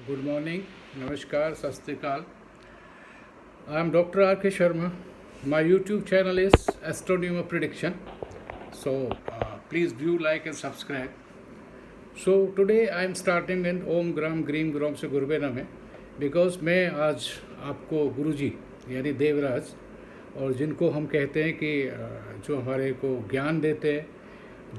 Good morning, Namaskar, Sat Sri Akal. I am Dr. R.K. Sharma. My YouTube channel is Astronomer Prediction. Please view, like, and subscribe. So today I am starting in Om Gram Greem Grom से गुरबे नमः because मैं आज आपको गुरुजी यानी देवराज और जिनको हम कहते हैं कि जो हमारे को ज्ञान देते हैं,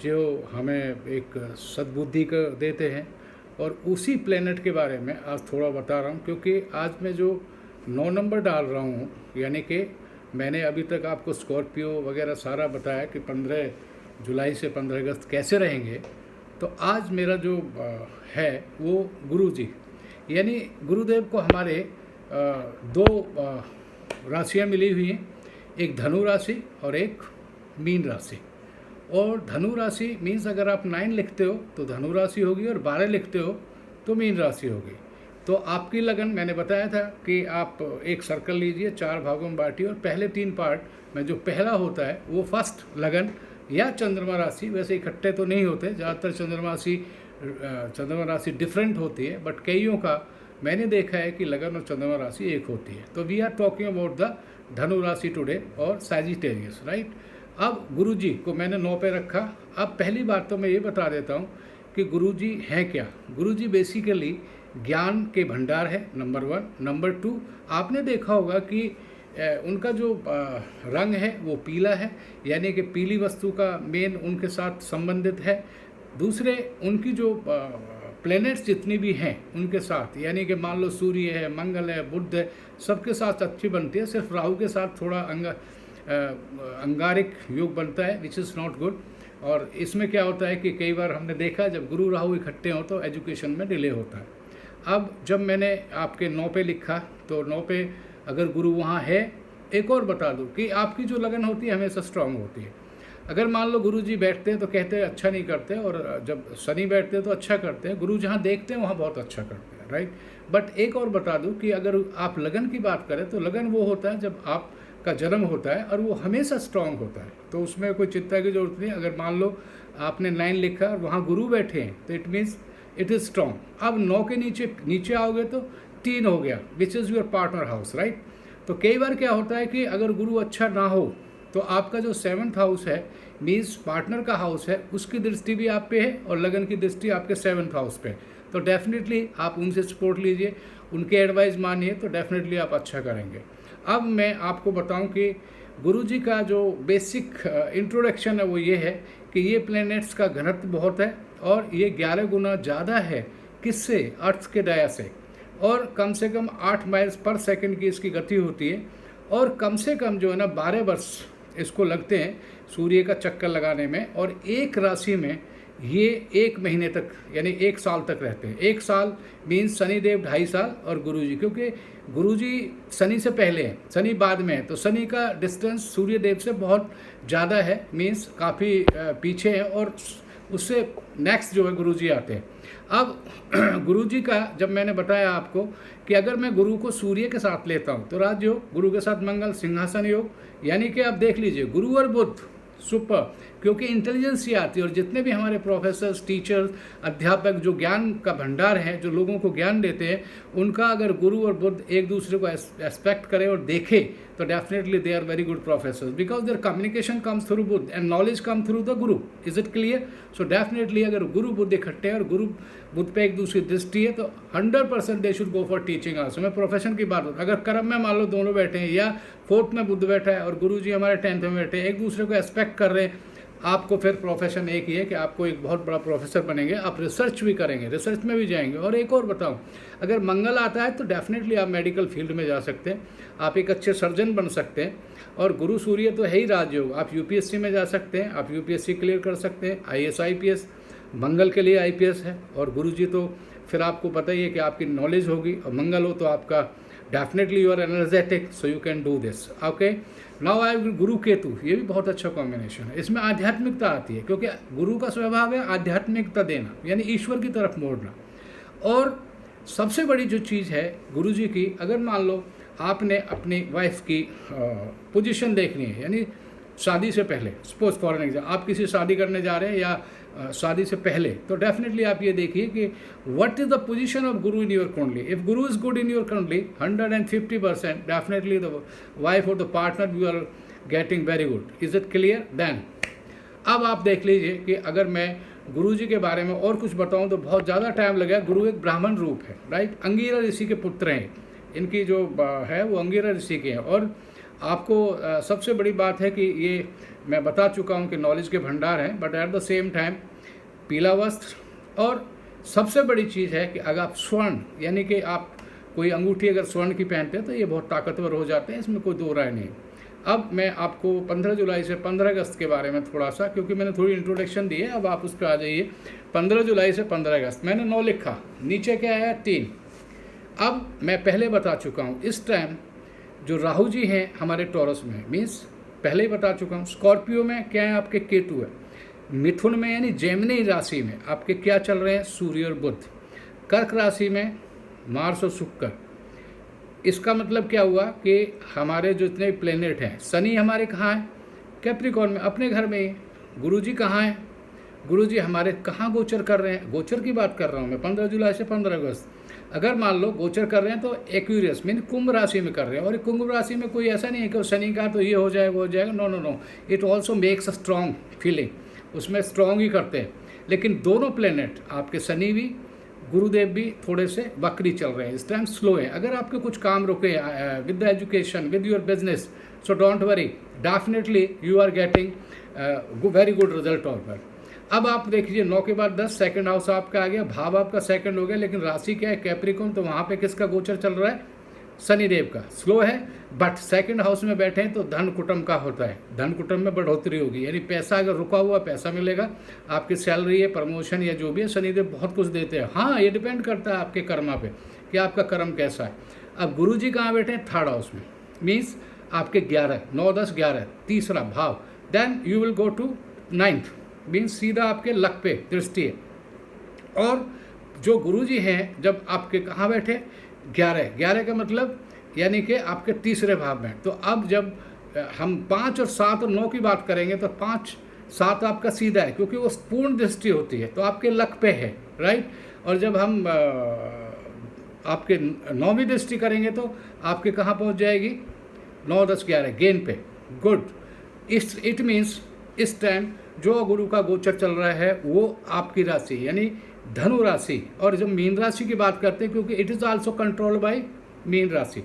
जो हमें एक सद्बुद्धि का देते हैं, और उसी प्लेनेट के बारे में आज थोड़ा बता रहा हूँ। क्योंकि आज मैं जो 9 नंबर डाल रहा हूँ, यानी कि मैंने अभी तक आपको स्कॉर्पियो वगैरह सारा बताया कि 15 जुलाई से 15 अगस्त कैसे रहेंगे। तो आज मेरा जो है वो गुरुजी यानी गुरुदेव को हमारे दो राशियाँ मिली हुई हैं, एक धनु राशि और एक मीन राशि। और धनु राशि मीन्स अगर आप 9 लिखते हो तो धनु राशि होगी और 12 लिखते हो तो मीन राशि होगी। तो आपकी लगन मैंने बताया था कि आप एक सर्कल लीजिए, 4 भागों में बांटिए और पहले 3 पार्ट में जो पहला होता है वो फर्स्ट लगन या चंद्रमा राशि, वैसे इकट्ठे तो नहीं होते, ज़्यादातर चंद्रमा राशि डिफरेंट होती है, बट कईयों का मैंने देखा है कि लगन और चंद्रमा राशि एक होती है। तो we are talking about the Dhanu rashi today और सैजिटेरियस, राइट। अब गुरुजी को मैंने 9 पे रखा। अब पहली बात तो मैं ये बता देता हूँ कि गुरुजी हैं क्या। गुरुजी बेसिकली ज्ञान के भंडार है, नंबर 1। नंबर 2, आपने देखा होगा कि उनका जो रंग है वो पीला है, यानी कि पीली वस्तु का मेन उनके साथ संबंधित है। दूसरे, उनकी जो प्लैनेट्स जितनी भी हैं उनके साथ, यानी कि मान लो सूर्य है, मंगल है, बुध है, सबके साथ अच्छी बनती है। सिर्फ राहु के साथ थोड़ा अंगारिक योग बनता है, विच इज़ नॉट गुड। और इसमें क्या होता है कि कई बार हमने देखा जब गुरु राहु इकट्ठे हों तो एजुकेशन में डिले होता है। अब जब मैंने आपके 9 पे लिखा तो 9 पे अगर गुरु वहाँ है, एक और बता दूँ कि आपकी जो लगन होती है हमेशा स्ट्रांग होती है। अगर मान लो गुरु जी बैठते हैं तो कहते हैं अच्छा नहीं करते, और जब शनि बैठते हैं तो अच्छा करते हैं। गुरु जहाँ देखते हैं वहाँ बहुत अच्छा करते हैं, राइट। बट एक और बता दूँ कि अगर आप लगन की बात करें तो लगन वो होता है जब आप का जन्म होता है और वो हमेशा स्ट्रांग होता है, तो उसमें कोई चिंता की जरूरत नहीं। अगर मान लो आपने 9 लिखा और वहाँ गुरु बैठे हैं तो it means it is strong. अब 9 के नीचे आओगे तो 3 हो गया, which is your partner house, right. तो कई बार क्या होता है कि अगर गुरु अच्छा ना हो तो आपका जो 7th हाउस है, मीन्स पार्टनर का हाउस है, उसकी दृष्टि भी आप पे है और लगन की दृष्टि आपके 7th हाउस पे। तो डेफिनेटली आप उनसे सपोर्ट लीजिए, उनके एडवाइस मानिए, तो डेफिनेटली आप अच्छा करेंगे। अब मैं आपको बताऊं कि गुरुजी का जो बेसिक इंट्रोडक्शन है वो ये है कि ये प्लैनेट्स का घनत्व बहुत है और ये 11 गुना ज़्यादा है किससे, अर्थ के डाया से, और कम से कम 8 माइल्स पर सेकंड की इसकी गति होती है, और कम से कम जो है ना 12 वर्ष इसको लगते हैं सूर्य का चक्कर लगाने में, और एक राशि में ये 1 महीने तक यानी 1 साल तक रहते हैं। 1 साल मीन्स शनिदेव 2.5 साल और गुरुजी, क्योंकि गुरुजी शनि से पहले हैं, शनि बाद में है, तो शनि का डिस्टेंस सूर्यदेव से बहुत ज़्यादा है, मीन्स काफ़ी पीछे है, और उससे नेक्स्ट जो है गुरुजी आते हैं। अब गुरुजी का जब मैंने बताया आपको कि अगर मैं गुरु को सूर्य के साथ लेता हूँ तो राजयोग, गुरु के साथ मंगल सिंहासन योग, यानी कि आप देख लीजिए गुरु और बुध सुपर, क्योंकि इंटेलिजेंस ही आती है। और जितने भी हमारे प्रोफेसर्स, टीचर्स, अध्यापक जो ज्ञान का भंडार है, जो लोगों को ज्ञान देते हैं, उनका अगर गुरु और बुध एक दूसरे को एस्पेक्ट करे और देखे तो definitely they are very good professors, because their communication comes through Budh and knowledge come through the Guru. Is it clear? So definitely अगर गुरु बुध इकट्ठे हैं और गुरु बुध पे एक दूसरी दृष्टि है तो 100% they should go for teaching also. मैं प्रोफेशन की बात होता, अगर कर्म में मान लो दोनों बैठे हैं या 4th में बुध बैठा है और गुरु जी हमारे 10th में बैठे हैं, एक दूसरे को एस्पेक्ट कर रहे हैं, आपको फिर प्रोफेशन एक ही है कि आपको एक बहुत बड़ा प्रोफेसर बनेंगे, आप रिसर्च भी करेंगे, रिसर्च में भी जाएंगे। और एक और बताऊं, अगर मंगल आता है तो डेफिनेटली आप मेडिकल फील्ड में जा सकते हैं, आप एक अच्छे सर्जन बन सकते हैं। और गुरु सूर्य तो है ही राजयोग, आप यूपीएससी में जा सकते हैं, आप यूपीएससी क्लियर कर सकते हैं, आईएएस आईपीएस, मंगल के लिए आईपीएस है। और गुरु जी तो फिर आपको पता ही है कि आपकी नॉलेज होगी, और मंगल हो तो आपका definitely you are energetic, so you can do this. Okay, now I Guru Ketu, ये भी बहुत अच्छा कॉम्बिनेशन है। इसमें आध्यात्मिकता आती है, क्योंकि गुरु का स्वभाव है आध्यात्मिकता देना, यानी ईश्वर की तरफ मोड़ना। और सबसे बड़ी जो चीज़ है गुरु जी की, अगर मान लो आपने अपनी वाइफ की पोजीशन देखनी है, यानी शादी से पहले, सपोज फॉर एन एग्जाम्पल आप किसी शादी करने जा रहे हैं या शादी से पहले, तो डेफिनेटली आप ये देखिए कि what is the position of Guru in your kundli. If Guru is good in your kundli 150%, definitely the wife और the partner you are getting very good. Is it clear? Then अब आप देख लीजिए कि अगर मैं गुरु जी के बारे में और कुछ बताऊं तो बहुत ज़्यादा टाइम लगेगा. गुरु एक ब्राह्मण रूप है, राइट. अंगिरा ऋषि के पुत्र हैं. इनकी जो है वो अंगिरा ऋषि के हैं. और आपको सबसे बड़ी बात है कि ये मैं बता चुका हूँ कि नॉलेज के भंडार हैं, but at the same time पीला वस्त्र. और सबसे बड़ी चीज़ है कि अगर आप स्वर्ण, यानी कि आप कोई अंगूठी अगर स्वर्ण की पहनते हैं तो ये बहुत ताकतवर हो जाते हैं, इसमें कोई दो राय नहीं. अब मैं आपको 15 जुलाई से 15 अगस्त के बारे में थोड़ा सा, क्योंकि मैंने थोड़ी इंट्रोडक्शन दी है, अब आप उस पर आ जाइए. 15 जुलाई से 15 अगस्त मैंने 9 लिखा, नीचे क्या है 3. अब मैं पहले बता चुका हूँ इस टाइम जो राहु जी हैं हमारे टॉरस में, मीन्स पहले ही बता चुका हूँ. स्कॉर्पियो में क्या है आपके केतु है. मिथुन में यानी जेमिनी राशि में आपके क्या चल रहे हैं, सूर्य और बुध. कर्क राशि में मार्स और शुक्र. इसका मतलब क्या हुआ कि हमारे जो इतने प्लेनेट हैं, शनि हमारे कहाँ हैं, कैप्रिकॉर्न में, अपने घर में ही. गुरु जी कहाँ हैं, गुरु जी हमारे कहाँ गोचर कर रहे हैं. गोचर की बात कर रहा हूँ मैं 15 जुलाई से 15 अगस्त. अगर मान लो गोचर कर रहे हैं तो एक्यूरियस मीन कुंभ राशि में कर रहे हैं. और कुंभ राशि में कोई ऐसा नहीं है कि शनि का तो ये हो जाएगा वो हो जाएगा. No no no, it also makes a strong feeling. उसमें स्ट्रॉन्ग ही करते हैं. लेकिन दोनों प्लेनेट आपके शनि भी गुरुदेव भी थोड़े से वक्री चल रहे हैं, इस टाइम स्लो है. अगर आपके कुछ काम रुके with the education, with your business, so don't worry, definitely you are getting very good result of. अब आप देखिए 9 के बाद 10, सेकंड हाउस आपका आ गया, भाव आपका सेकंड हो गया. लेकिन राशि क्या है, कैप्रिकॉर्न, तो वहाँ पे किसका गोचर चल रहा है, शनिदेव का. स्लो है बट सेकंड हाउस में बैठे हैं तो धन कुटुंब का होता है. धन कुटुंब में बढ़ोतरी होगी, यानी पैसा अगर रुका हुआ पैसा मिलेगा. आपकी सैलरी है, प्रमोशन या जो भी है, शनिदेव बहुत कुछ देते हैं. हाँ, ये डिपेंड करता है आपके कर्मा पे कि आपका कर्म कैसा है. अब गुरु जी कहाँ बैठे हैं, थर्ड हाउस में, मीन्स आपके 11, 9, 10, 11 तीसरा भाव. Then you will go to 9th, means सीधा आपके लक पे दृष्टि है. और जो गुरु जी हैं जब आपके कहाँ बैठे, 11 का मतलब यानी कि आपके तीसरे भाव में. तो अब जब हम 5 और 7 और 9 की बात करेंगे तो 5, 7 आपका सीधा है, क्योंकि वो पूर्ण दृष्टि होती है, तो आपके लक पे है, राइट. और जब हम आपके 9वीं दृष्टि करेंगे तो आपके कहाँ पहुँच जाएगी, 9, 10, 11 गेन पे. गुड. इट मीन्स इस टाइम जो गुरु का गोचर चल रहा है वो आपकी राशि यानी धनु राशि. और जब मीन राशि की बात करते हैं, क्योंकि it is also controlled by Meen rashi.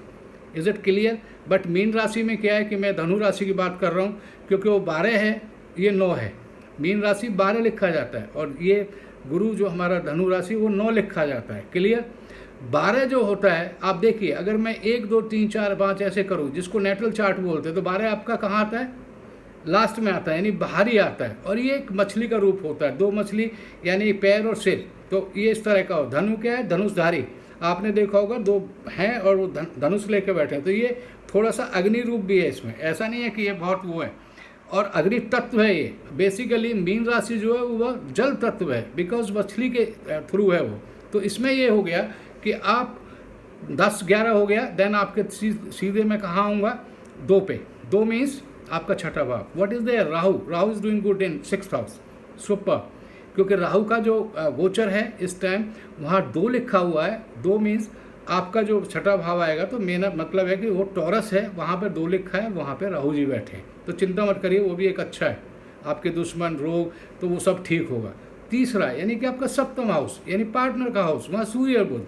Is it clear? But Meen rashi में क्या है कि मैं धनु राशि की बात कर रहा हूँ, क्योंकि वो 12 है, ये 9 है. मीन राशि 12 लिखा जाता है और ये गुरु जो हमारा धनु राशि वो 9 लिखा जाता है. क्लियर? 12 जो होता है, आप देखिए अगर मैं 1, 2, 3, 4, 5 ऐसे करूँ, जिसको नेटल चार्ट बोलते हैं, तो 12 आपका कहाँ आता है, लास्ट में आता है, यानी बाहरी आता है. और ये एक मछली का रूप होता है, 2 मछली यानी पैर और सिर. तो ये इस तरह का हो. धनु क्या है, धनुषधारी. आपने देखा होगा 2 हैं और वो धनुष लेके बैठे हैं. तो ये थोड़ा सा अग्नि रूप भी है इसमें, ऐसा नहीं है कि ये बहुत वो है. और अग्नि तत्व है ये. बेसिकली मीन राशि जो है वो जल तत्व है, बिकॉज मछली के थ्रू है वो. तो इसमें ये हो गया कि आप 10, 11 हो गया. देन आपके सीधे में कहाँ आऊँगा, 2 पे. 2 मीन्स आपका छठा भाव. What is there, Rahu. Rahu is doing good in 6th house. Super. क्योंकि राहु का जो गोचर है इस टाइम वहाँ 2 लिखा हुआ है. 2 मीन्स आपका जो छठा भाव आएगा, तो मेरा मतलब है कि वो टॉरस है, वहाँ पर 2 लिखा है, वहाँ पे राहु जी बैठे हैं. तो चिंता मत करिए, वो भी एक अच्छा है. आपके दुश्मन, रोग, तो वो सब ठीक होगा. तीसरा यानी कि आपका 7th हाउस यानी पार्टनर का हाउस, वहाँ सूर्य और बुध.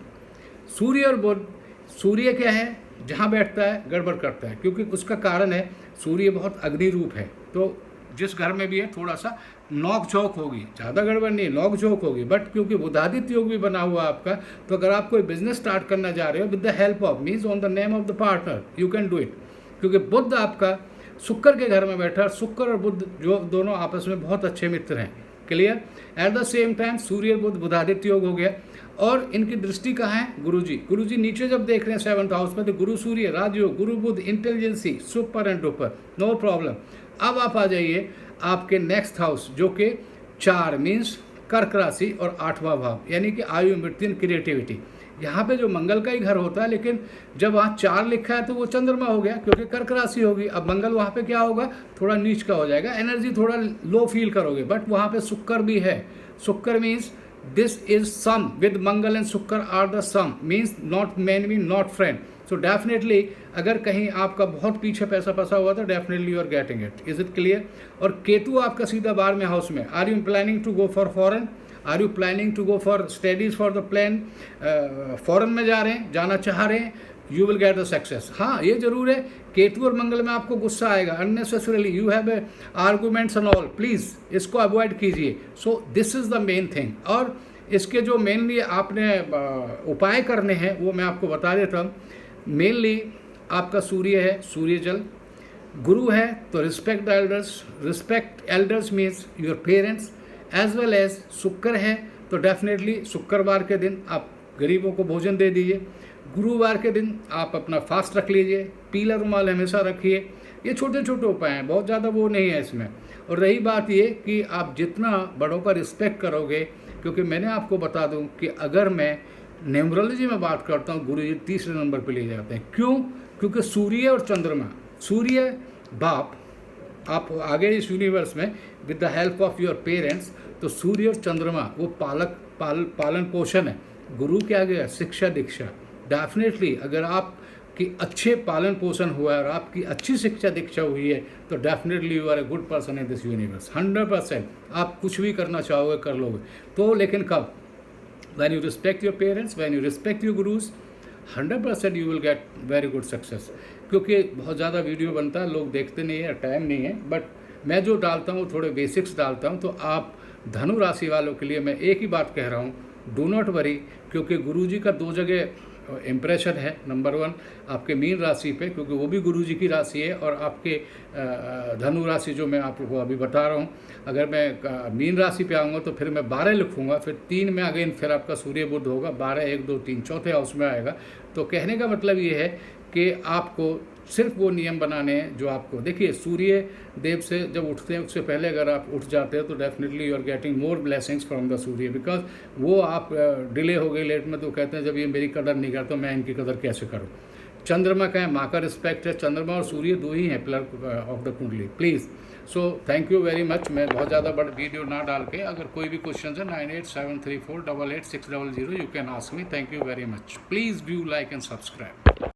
सूर्य और बुध, सूर्य क्या है, जहाँ बैठता है गड़बड़ करता है, क्योंकि उसका कारण है सूर्य बहुत अग्नि रूप है. तो जिस घर में भी है थोड़ा सा नोक झोंक होगी, ज़्यादा गड़बड़ नहीं, नोक झोंक होगी. बट क्योंकि बुधादित्य योग भी बना हुआ आपका, तो अगर आप कोई बिजनेस स्टार्ट करना चाह रहे हो with the help of, means on the name of the partner, you can do it. क्योंकि बुध आपका शुक्र के घर में बैठा, शुक्र और बुध जो दोनों आपस में बहुत अच्छे मित्र हैं. Clear? At the same time Surya Budh Budhaditya Yog हो गया. और इनकी दृष्टि कहाँ है, गुरु जी. गुरु जी नीचे जब देख रहे हैं 7th हाउस में, तो गुरु Surya Rajyog, Guru Budh intelligency, super and duper, no problem. अब आप आ जाइए आपके नेक्स्ट हाउस जो कि 4 मीन्स कर्क राशि और 8वां भाव यानी कि आयु, मृत्यु, क्रिएटिविटी। यहाँ पे जो मंगल का ही घर होता है, लेकिन जब वहाँ 4 लिखा है तो वो चंद्रमा हो गया क्योंकि कर्क राशि होगी। अब मंगल वहाँ पे क्या होगा, थोड़ा नीच का हो जाएगा, एनर्जी थोड़ा लो फील करोगे। बट वहाँ पे शुक्र भी है। शुक्र मीन्स दिस इज सम, with Mangal and Shukra are the सम, means not man mean not friend. So definitely अगर कहीं आपका बहुत पीछे पैसा फंसा हुआ तो definitely you are getting it. Is it clear? और केतु आपका सीधा 12वें हाउस में। Are you planning to go for foreign? Are you planning to go for studies for the plan? Foreign में जा रहे हैं, जाना चाह रहे हैं, you will get the success. हाँ, ये जरूर है केतु और मंगल में आपको गुस्सा आएगा unnecessarily, you have arguments and all, please इसको अवॉइड कीजिए। So this is the main thing. और इसके जो मेनली आपने उपाय करने हैं वो मैं आपको बता देता हूँ। मेनली आपका सूर्य है, सूर्य जल। गुरु है तो respect the elders. Respect elders means your parents. As well as Shukra है तो डेफिनेटली शुक्रवार के दिन आप गरीबों को भोजन दे दीजिए। गुरुवार के दिन आप अपना फास्ट रख लीजिए। पीला रुमाल हमेशा रखिए। ये छोटे छोटे उपाय हैं, बहुत ज़्यादा वो नहीं है इसमें। और रही बात ये कि आप जितना बड़ों का रिस्पेक्ट करोगे, क्योंकि मैंने आपको बता दूं कि अगर मैं न्यूमरोलॉजी में बात करता हूँ, गुरु जी 3रे नंबर पे ले जाते हैं। क्यों? क्योंकि सूर्य और चंद्रमा, सूर्य बाप, आप आगे इस यूनिवर्स में with the help of your parents, तो सूर्य और चंद्रमा वो पालन पोषण है। गुरु क्या गया? शिक्षा दीक्षा। डेफिनेटली अगर आपकी अच्छे पालन पोषण हुआ है और आपकी अच्छी शिक्षा दीक्षा हुई है तो definitely you are a good person in this universe. 100% आप कुछ भी करना चाहोगे कर लोगे। तो लेकिन कब? when you respect your parents, when you respect your gurus, 100% you will get very good success। क्योंकि बहुत ज़्यादा वीडियो बनता है, लोग देखते नहीं है, टाइम नहीं है, बट मैं जो डालता हूँ थोड़े बेसिक्स डालता हूँ। तो आप धनु राशि वालों के लिए मैं एक ही बात कह रहा हूँ, डू नॉट वरी, क्योंकि गुरुजी का 2 जगह इम्प्रेशन है। नंबर 1 आपके मीन राशि पे, क्योंकि वो भी गुरुजी की राशि है, और आपके धनु राशि जो मैं आपको अभी बता रहा हूँ, अगर मैं मीन राशि पे आऊँगा तो फिर मैं 12 लिखूँगा, फिर 3 में अगेन फिर आपका सूर्य बुध होगा, 12 1 2 3 चौथे हाउस में आएगा। तो कहने का मतलब ये है कि आपको सिर्फ वो नियम बनाने हैं जो आपको, देखिए सूर्य देव से जब उठते हैं उससे पहले अगर आप उठ जाते हो तो definitely you are getting more blessings from the Surya. Because वो आप डिले हो गए, लेट में, तो कहते हैं जब ये मेरी कदर नहीं करता मैं इनकी कदर कैसे करूँ। चंद्रमा का है, माँ का रिस्पेक्ट है। चंद्रमा और सूर्य 2 ही हैं पिलर ऑफ द कुंडली। Please, so thank you very much. मैं बहुत ज़्यादा बड़ा वीडियो ना डाल के, अगर कोई भी क्वेश्चन है 9873488600 you can ask me. Thank you very much. Please do like and subscribe.